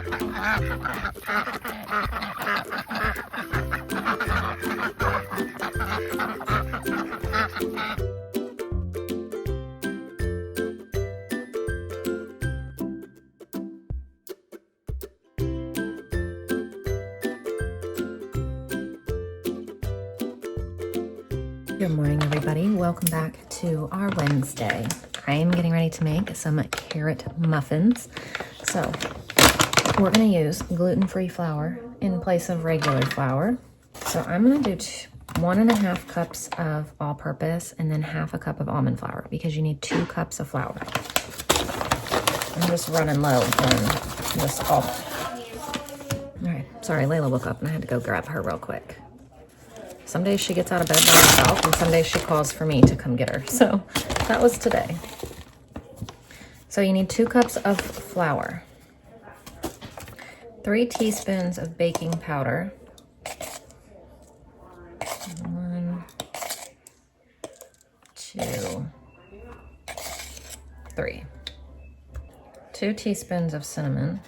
Good morning, everybody. Welcome back to our Wednesday. I am getting ready to make some carrot muffins. So we're going to use gluten-free flour in place of regular flour. So I'm going to do 1.5 cups of all-purpose and then 1/2 cup of almond flour because you need 2 cups of flour. I'm just running low on this all. All right, sorry, Layla woke up and I had to go grab her real quick. Some days she gets out of bed by herself, and some days she calls for me to come get her. So that was today. So you need 2 cups of flour, 3 teaspoons of baking powder, 1, 2, 3, 2 teaspoons of cinnamon,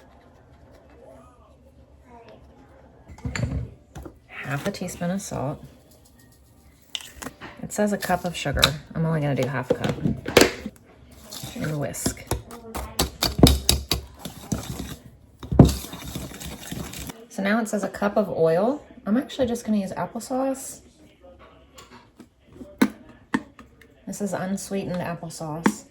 1/2 teaspoon of salt. It says 1 cup of sugar. I'm only going to do 1/2 cup. And whisk. So now it says 1 cup of oil. I'm actually just going to use applesauce. This is unsweetened applesauce.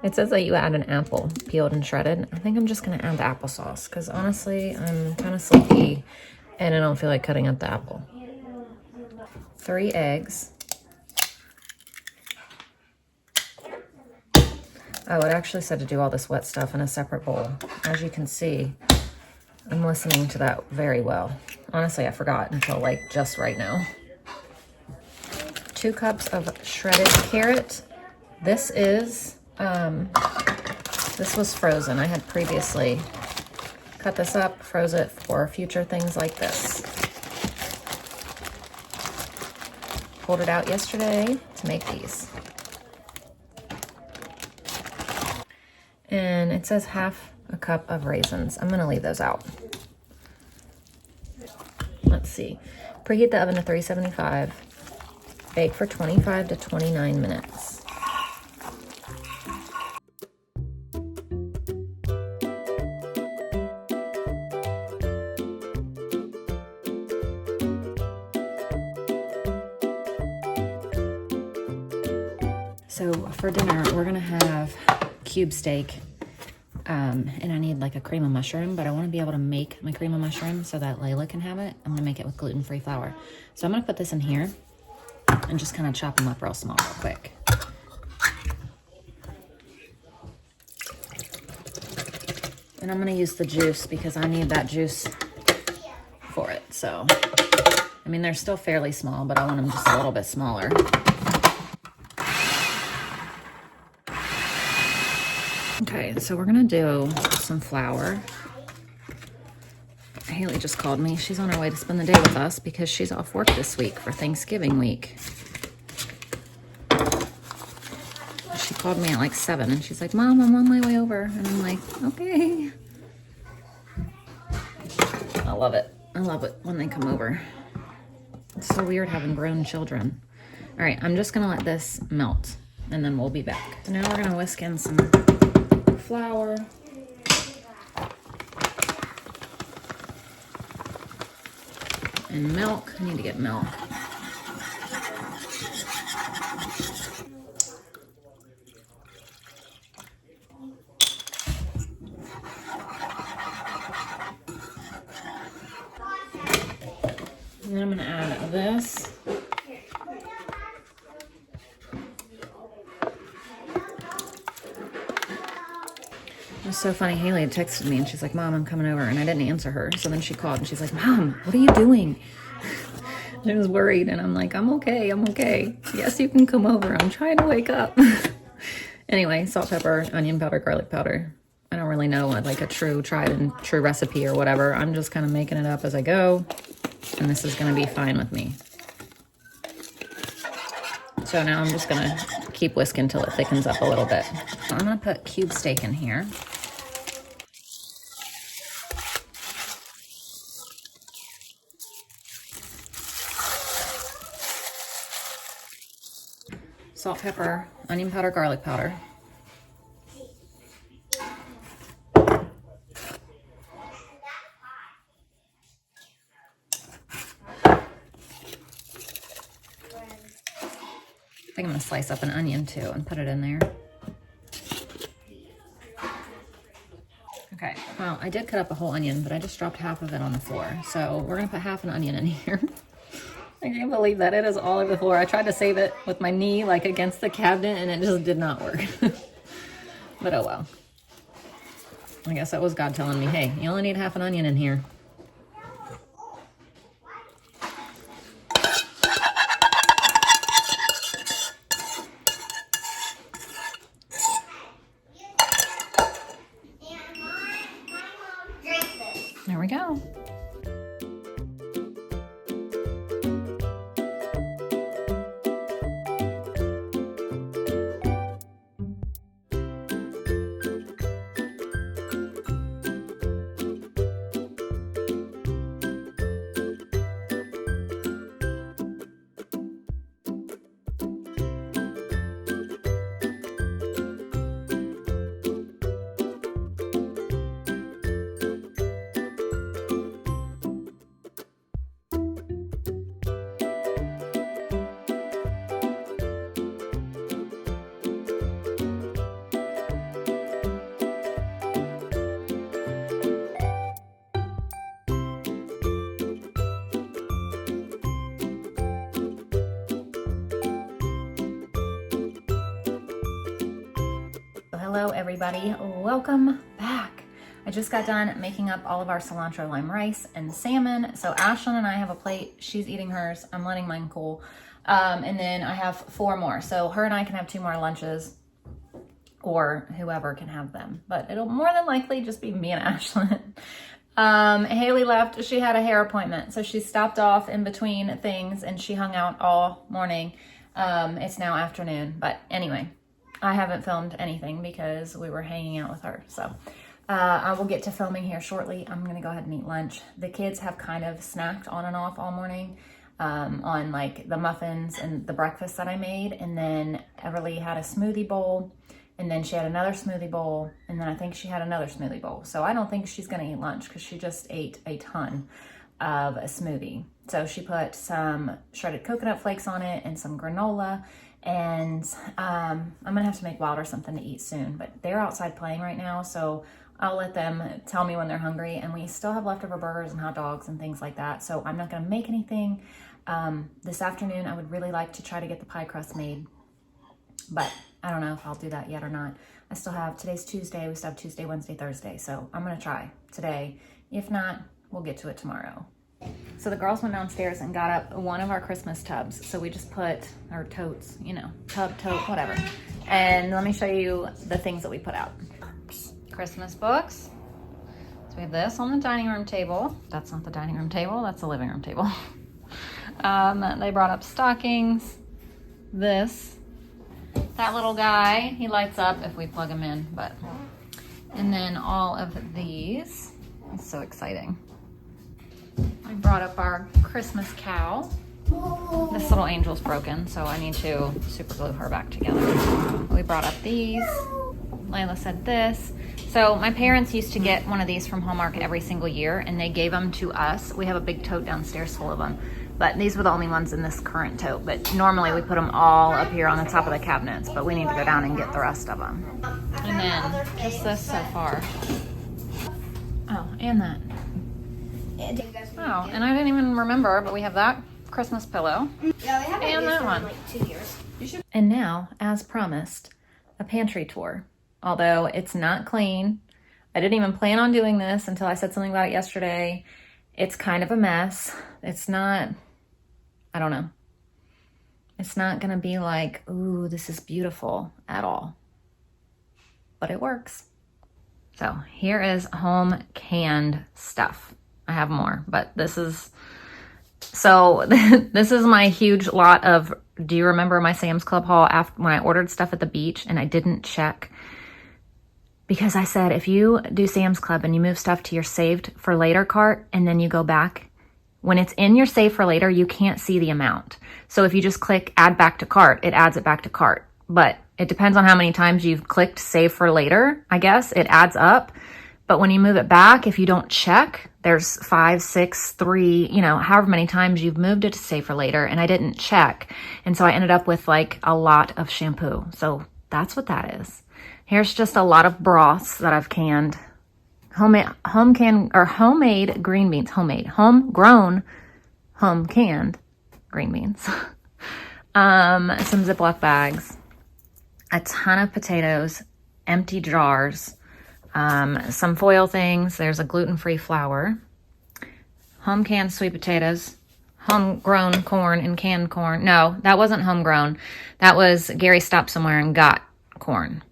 It says that you add an apple, peeled and shredded. I think I'm just going to add the applesauce because honestly, I'm kind of sleepy and I don't feel like cutting up the apple. 3 eggs. Oh, it actually said to do all this wet stuff in a separate bowl. As you can see, I'm listening to that very well. Honestly, I forgot until like just right now. 2 cups of shredded carrot. This was frozen. I had previously cut this up, froze it for future things like this. Pulled it out yesterday to make these. And it says 1/2 cup of raisins. I'm gonna leave those out. Let's see. Preheat the oven to 375. Bake for 25 to 29 minutes. So for dinner, we're gonna have cube steak, and I need like a cream of mushroom, but I wanna be able to make my cream of mushroom so that Layla can have it. I'm gonna make it with gluten-free flour. So I'm gonna put this in here and just kind of chop them up real small real quick. And I'm gonna use the juice because I need that juice for it. So, I mean, they're still fairly small, but I want them just a little bit smaller. Okay, so we're gonna do some flour. Haley just called me. She's on her way to spend the day with us because she's off work this week for Thanksgiving week. She called me at like 7 and she's like, Mom, I'm on my way over. And I'm like, okay. I love it. I love it when they come over. It's so weird having grown children. All right, I'm just gonna let this melt and then we'll be back. So now we're gonna whisk in some flour. And milk. I need to get milk. And then I'm gonna add this. It was so funny. Haley had texted me and she's like, Mom, I'm coming over. And I didn't answer her. So then she called and she's like, Mom, what are you doing? And I was worried and I'm like, I'm okay. I'm okay. Yes, you can come over. I'm trying to wake up. Anyway, salt, pepper, onion powder, garlic powder. I don't really know like a tried and true recipe or whatever. I'm just kind of making it up as I go. And this is going to be fine with me. So now I'm just going to keep whisking until it thickens up a little bit. So I'm going to put cube steak in here. salt, pepper, onion powder, garlic powder. I think I'm gonna slice up an onion too and put it in there. Okay, well, I did cut up a whole onion, but I just dropped half of it on the floor. So we're gonna put half an onion in here. I can't believe that it is all over the floor. I tried to save it with my knee like against the cabinet and it just did not work. But oh well. I guess that was God telling me, hey, you only need half an onion in here. There we go. Hello everybody, welcome back. I just got done making up all of our cilantro lime rice and salmon. So Ashlyn and I have a plate, she's eating hers, I'm letting mine cool. And then I have 4 more. So her and I can have 2 more lunches, or whoever can have them. But it'll more than likely just be me and Ashlyn. Haley left, she had a hair appointment. So she stopped off in between things and she hung out all morning. It's now afternoon, but anyway. I haven't filmed anything because we were hanging out with her. So I will get to filming here shortly. I'm gonna go ahead and eat lunch. The kids have kind of snacked on and off all morning on like the muffins and the breakfast that I made. And then Everly had a smoothie bowl, and then she had another smoothie bowl, and then I think she had another smoothie bowl. So I don't think she's gonna eat lunch because she just ate a ton of a smoothie. So she put some shredded coconut flakes on it and some granola. And I'm gonna have to make Wilder something to eat soon, but they're outside playing right now, so I'll let them tell me when they're hungry. And we still have leftover burgers and hot dogs and things like that, so I'm not gonna make anything. This afternoon I would really like to try to get the pie crust made, but I don't know if I'll do that yet or not. I still have, today's Tuesday, we still have Tuesday, Wednesday, Thursday, so I'm gonna try today. If not, we'll get to it tomorrow. So the girls went downstairs and got up one of our Christmas tubs. So we just put, or totes, you know, tub, tote, whatever. And let me show you the things that we put out. Christmas books. So we have this on the dining room table. That's not the dining room table, that's the living room table. They brought up stockings. This. That little guy, he lights up if we plug him in, but. And then all of these. It's so exciting. I brought up our Christmas cow. This little angel's broken, so I need to super glue her back together. We brought up these. Layla said this. So my parents used to get one of these from Hallmark every single year, and they gave them to us. We have a big tote downstairs full of them, but these were the only ones in this current tote. But normally we put them all up here on the top of the cabinets, but we need to go down and get the rest of them. And then just this so far. Oh, and that. Oh, and I didn't even remember, but we have that Christmas pillow. Yeah, we haven't and used that it one. in like 2 years. And now, as promised, a pantry tour. Although it's not clean. I didn't even plan on doing this until I said something about it yesterday. It's kind of a mess. It's not, I don't know. It's not gonna be like, ooh, this is beautiful at all. But it works. So here is home canned stuff. I have more, but this is, so this is my huge lot of, do you remember my Sam's Club haul after when I ordered stuff at the beach and I didn't check? Because I said, if you do Sam's Club and you move stuff to your saved for later cart and then you go back, when it's in your save for later, you can't see the amount. So if you just click add back to cart, it adds it back to cart. But it depends on how many times you've clicked save for later, I guess. It adds up. But when you move it back, if you don't check, there's 5, 6, 3, you know, however many times you've moved it to save for later, and I didn't check. And so I ended up with like a lot of shampoo. So that's what that is. Here's just a lot of broths that I've canned. Homemade green beans. Homegrown, home canned green beans. Some Ziploc bags, a ton of potatoes, empty jars, some foil things. There's a gluten-free flour, home canned sweet potatoes, homegrown corn and canned corn. No, that wasn't homegrown. That was Gary stopped somewhere and got corn.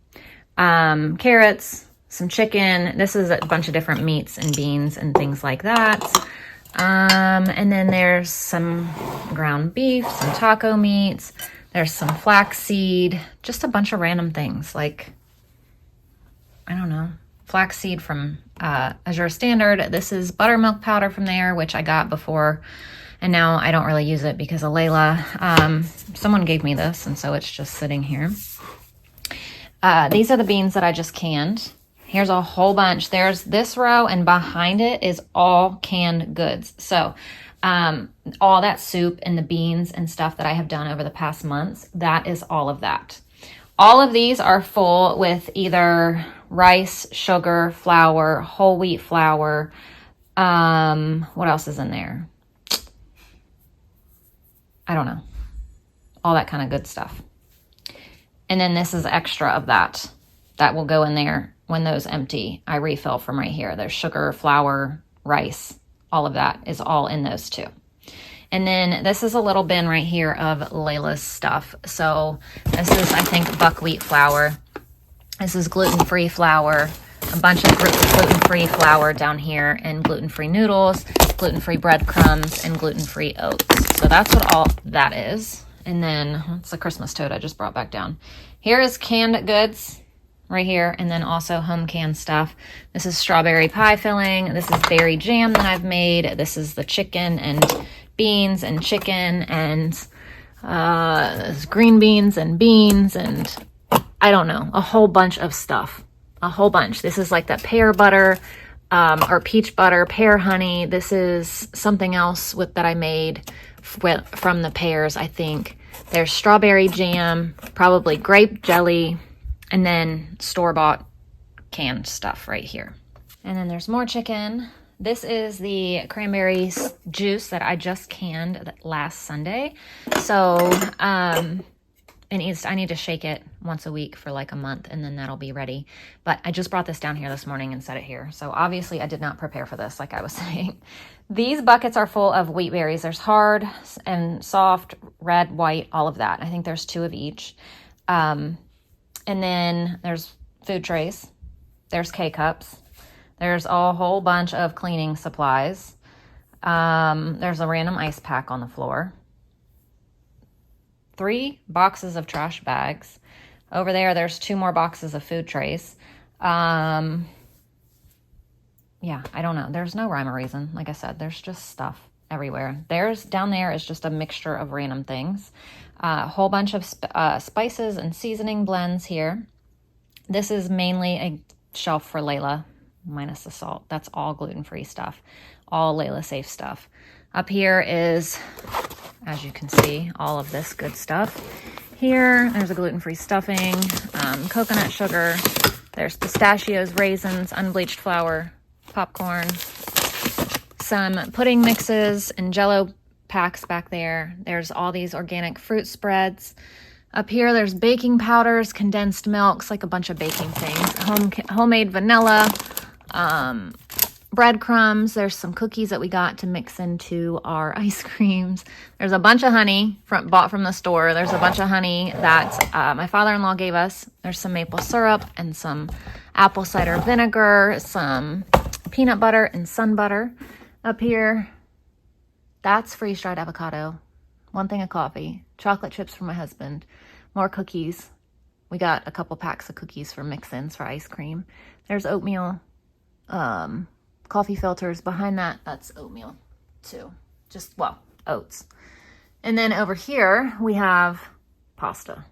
Carrots, some chicken. This is a bunch of different meats and beans and things like that. And then there's some ground beef, some taco meats. There's some flaxseed, just a bunch of random things like, I don't know, flaxseed from Azure Standard. This is buttermilk powder from there, which I got before, and now I don't really use it because of Layla. Someone gave me this, and so it's just sitting here. These are the beans that I just canned. Here's a whole bunch. There's this row, and behind it is all canned goods. So all that soup and the beans and stuff that I have done over the past months, that is all of that. All of these are full with either rice, sugar, flour, whole wheat flour. What else is in there? I don't know. All that kind of good stuff. And then this is extra of that. That will go in there when those empty. I refill from right here. There's sugar, flour, rice. All of that is all in those too. And then this is a little bin right here of Layla's stuff. So this is, I think, buckwheat flour. This is gluten-free flour, a bunch of gluten-free flour down here, and gluten-free noodles, gluten-free breadcrumbs, and gluten-free oats. So that's what all that is. And then it's the Christmas toad I just brought back down. Here is canned goods right here, and then also home canned stuff. This is strawberry pie filling. This is berry jam that I've made. This is the chicken and beans and chicken and green beans and I don't know, a whole bunch of stuff. A whole bunch. This is like that pear butter or peach butter, pear honey. This is something else that I made from the pears, I think. There's strawberry jam, probably grape jelly, and then store-bought canned stuff right here. And then there's more chicken. This is the cranberry juice that I just canned last Sunday. So I need to shake it once a week for like a month, and then that'll be ready. But I just brought this down here this morning and set it here. So obviously I did not prepare for this, like I was saying. These buckets are full of wheat berries. There's hard and soft, red, white, all of that. I think there's 2 of each. And then there's food trays. There's K-cups. There's a whole bunch of cleaning supplies. There's a random ice pack on the floor. 3 boxes of trash bags. Over there, there's 2 more boxes of food trays. Yeah, I don't know. There's no rhyme or reason. Like I said, there's just stuff everywhere. Down there is just a mixture of random things. A whole bunch of spices and seasoning blends here. This is mainly a shelf for Layla, minus the salt. That's all gluten-free stuff. All Layla safe stuff. Up here is, as you can see, all of this good stuff. Here, there's a gluten-free stuffing, coconut sugar. There's pistachios, raisins, unbleached flour, popcorn, some pudding mixes and Jell-O packs back there. There's all these organic fruit spreads. Up here, there's baking powders, condensed milks, like a bunch of baking things, homemade vanilla, breadcrumbs. There's some cookies that we got to mix into our ice creams. There's a bunch of honey bought from the store. There's a bunch of honey that my father-in-law gave us. There's some maple syrup and some apple cider vinegar, some peanut butter and sun butter. Up here, that's freeze-dried avocado, 1 thing of coffee, chocolate chips for my husband, more cookies. We got a couple packs of cookies for mix-ins for ice cream. There's oatmeal, coffee filters. Behind that, that's oatmeal too. just, well, oats. And then over here, we have pasta.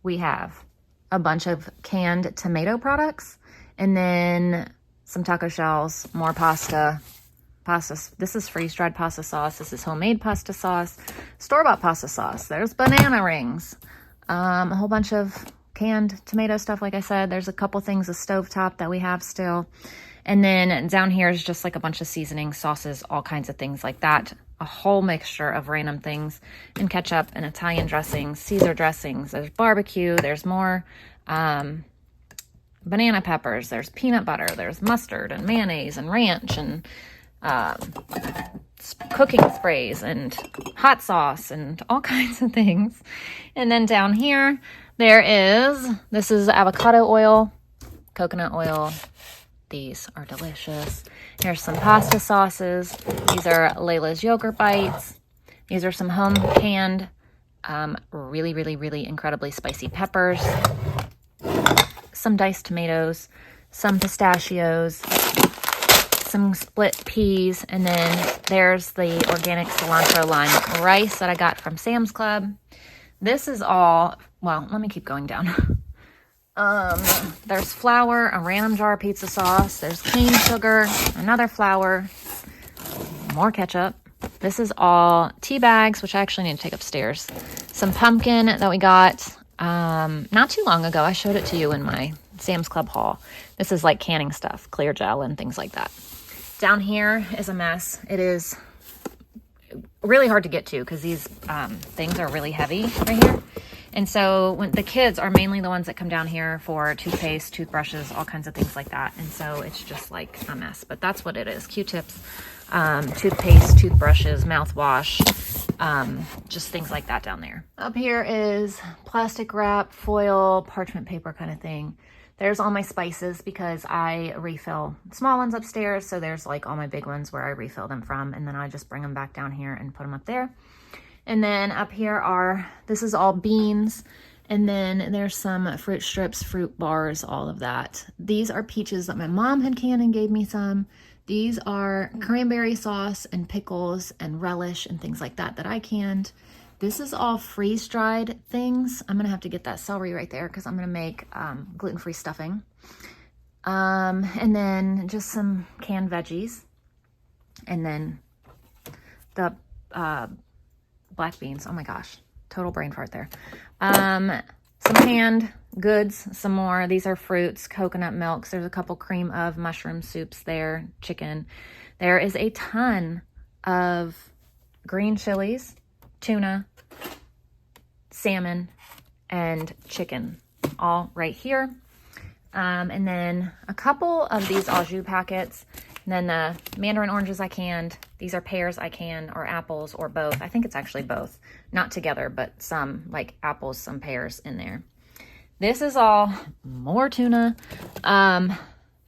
We have a bunch of canned tomato products, and then some taco shells, more pasta. This is freeze-dried pasta sauce. This is homemade pasta sauce, store-bought pasta sauce. There's banana rings, a whole bunch of canned tomato stuff. Like I said, there's a couple things of stovetop that we have still. And then down here is just like a bunch of seasoning, sauces, all kinds of things like that. A whole mixture of random things, and ketchup and Italian dressings, Caesar dressings. There's barbecue. There's more banana peppers. There's peanut butter. There's mustard and mayonnaise and ranch and cooking sprays and hot sauce and all kinds of things. And then down here, this is avocado oil, coconut oil. These are delicious. Here's some pasta sauces. These are Layla's yogurt bites. These are some home canned, really, really, really incredibly spicy peppers. Some diced tomatoes, some pistachios, some split peas, and then there's the organic cilantro lime rice that I got from Sam's Club. This is all, well, let me keep going down. There's flour, a random jar of pizza sauce, there's cane sugar, another flour, more ketchup. This is all tea bags, which I actually need to take upstairs. Some pumpkin that we got not too long ago. I showed it to you in my Sam's Club haul. This is like canning stuff, clear gel and things like that. Down here is a mess. It is really hard to get to because these things are really heavy right here. And so when the kids are mainly the ones that come down here for toothpaste, toothbrushes, all kinds of things like that. And so it's just like a mess, but that's what it is. Q-tips, toothpaste, toothbrushes, mouthwash, just things like that down there. Up here is plastic wrap, foil, parchment paper kind of thing. There's all my spices because I refill small ones upstairs. So there's like all my big ones where I refill them from. And then I just bring them back down here and put them up there. And then up here this is all beans. And then there's some fruit strips, fruit bars, all of that. These are peaches that my mom had canned and gave me some. These are cranberry sauce and pickles and relish and things like that I canned. This is all freeze-dried things. I'm gonna have to get that celery right there because I'm gonna make gluten-free stuffing. And then just some canned veggies. And then the black beans. Oh my gosh, total brain fart there. Some canned goods, some more. These are fruits, coconut milks. There's a couple cream of mushroom soups there, chicken. There is a ton of green chilies, tuna, salmon, and chicken, all right here. And then a couple of these au jus packets. And then the mandarin oranges I canned. These are pears I canned, or apples, or both. I think it's actually both. Not together, but some, like apples, some pears in there. This is all more tuna,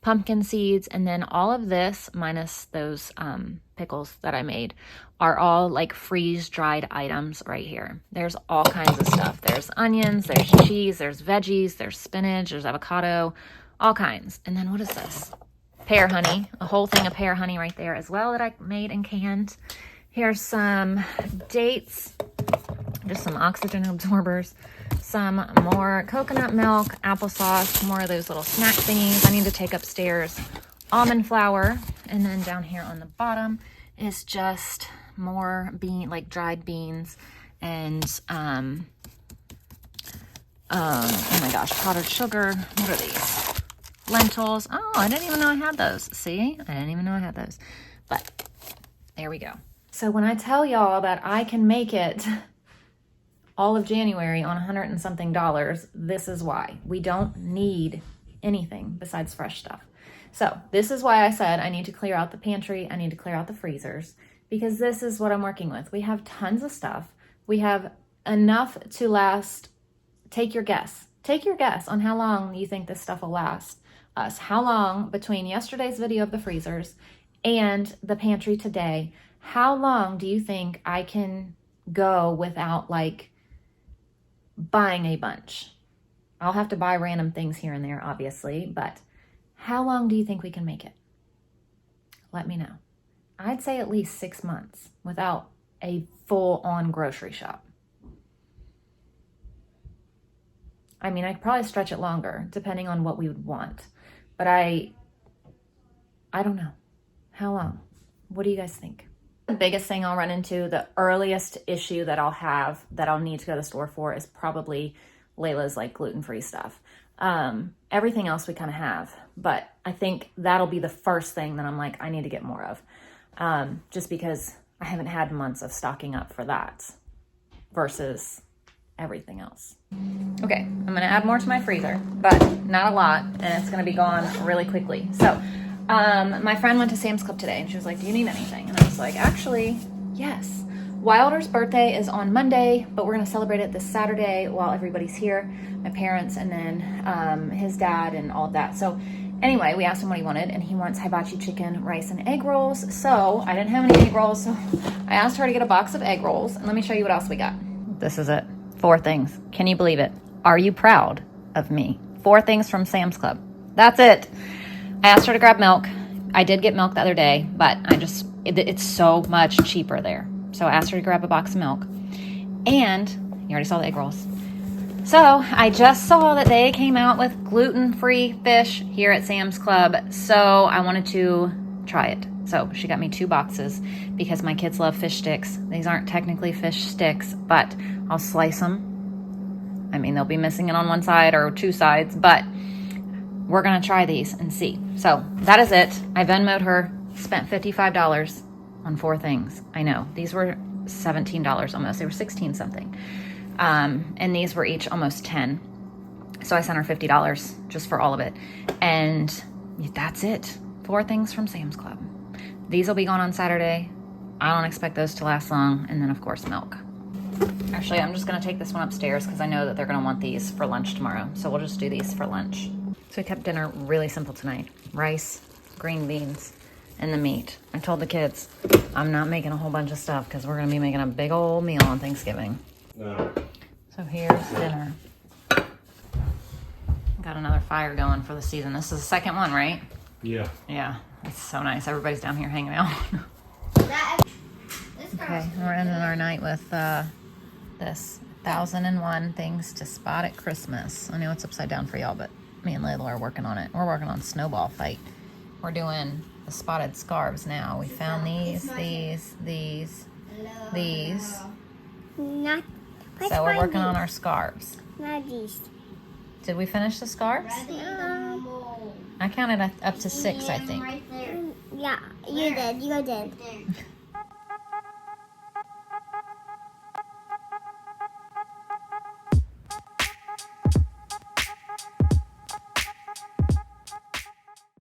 pumpkin seeds, and then all of this, minus those pickles that I made, are all like freeze-dried items right here. There's all kinds of stuff. There's onions, there's cheese, there's veggies, there's spinach, there's avocado, all kinds. And then what is this? Pear honey, a whole thing of pear honey right there as well that I made and canned. Here's some dates, just some oxygen absorbers, some more coconut milk, applesauce, more of those little snack thingies I need to take upstairs, almond flour, and then down here on the bottom is just more dried beans and oh my gosh, powdered sugar. What are these? Lentils. Oh, I didn't even know I had those. See, I didn't even know I had those, but there we go. So when I tell y'all that I can make it all of January on $100 and something, this is why. We don't need anything besides fresh stuff. So this is why I said I need to clear out the pantry. I need to clear out the freezers because this is what I'm working with. We have tons of stuff. We have enough to last. Take your guess. Take your guess on how long you think this stuff will last us. How long between yesterday's video of the freezers and the pantry today, how long do you think I can go without like buying a bunch? I'll have to buy random things here and there, obviously, but how long do you think we can make it? Let me know. I'd say at least 6 months without a full-on grocery shop. I mean, I could probably stretch it longer depending on what we would want. But I don't know. How long? What do you guys think? The biggest thing I'll run into, the earliest issue that I'll need to go to the store for is probably Layla's like gluten-free stuff. Everything else we kind of have, but I think that'll be the first thing that I'm like, I need to get more of. Just because I haven't had months of stocking up for that versus everything else. Okay, I'm gonna add more to my freezer, but not a lot, and it's gonna be gone really quickly. So, my friend went to Sam's Club today, and she was like, do you need anything? And I was like, actually, yes. Wilder's birthday is on Monday, but we're gonna celebrate it this Saturday while everybody's here, my parents, and then his dad and all of that. So anyway, we asked him what he wanted, and he wants hibachi chicken, rice, and egg rolls. So I didn't have any egg rolls, so I asked her to get a box of egg rolls, and let me show you what else we got. This is it. 4 things. Can you believe it? Are you proud of me? 4 things from Sam's Club. That's it. I asked her to grab milk. I did get milk the other day, but it's so much cheaper there. So I asked her to grab a box of milk. And you already saw the egg rolls. So I just saw that they came out with gluten-free fish here at Sam's Club. So I wanted to try it. So she got me 2 boxes because my kids love fish sticks. These aren't technically fish sticks, but I'll slice them. I mean, they'll be missing it on one side or 2 sides, but we're going to try these and see. So that is it. I Venmo'd her, spent $55 on 4 things. I know. These were $17 almost. They were 16 something. And these were each almost 10. So I sent her $50 just for all of it. And that's it. 4 things from Sam's Club. These will be gone on Saturday. I don't expect those to last long. And then, of course, milk. Actually, I'm just going to take this one upstairs because I know that they're going to want these for lunch tomorrow. So we'll just do these for lunch. So we kept dinner really simple tonight. Rice, green beans, and the meat. I told the kids I'm not making a whole bunch of stuff because we're going to be making a big old meal on Thanksgiving. No. So here's dinner. Got another fire going for the season. This is the second one, right? Yeah. Yeah. It's so nice. Everybody's down here hanging out. Okay, we're ending our night with this 1001 things to spot at Christmas. I know it's upside down for y'all, but me and Layla are working on it. We're working on Snowball Fight. We're doing the spotted scarves now. We found these. Not. So we're working on our scarves. Not these. Did we finish the scarves? I counted up to 6, I think. Yeah, you did. You did.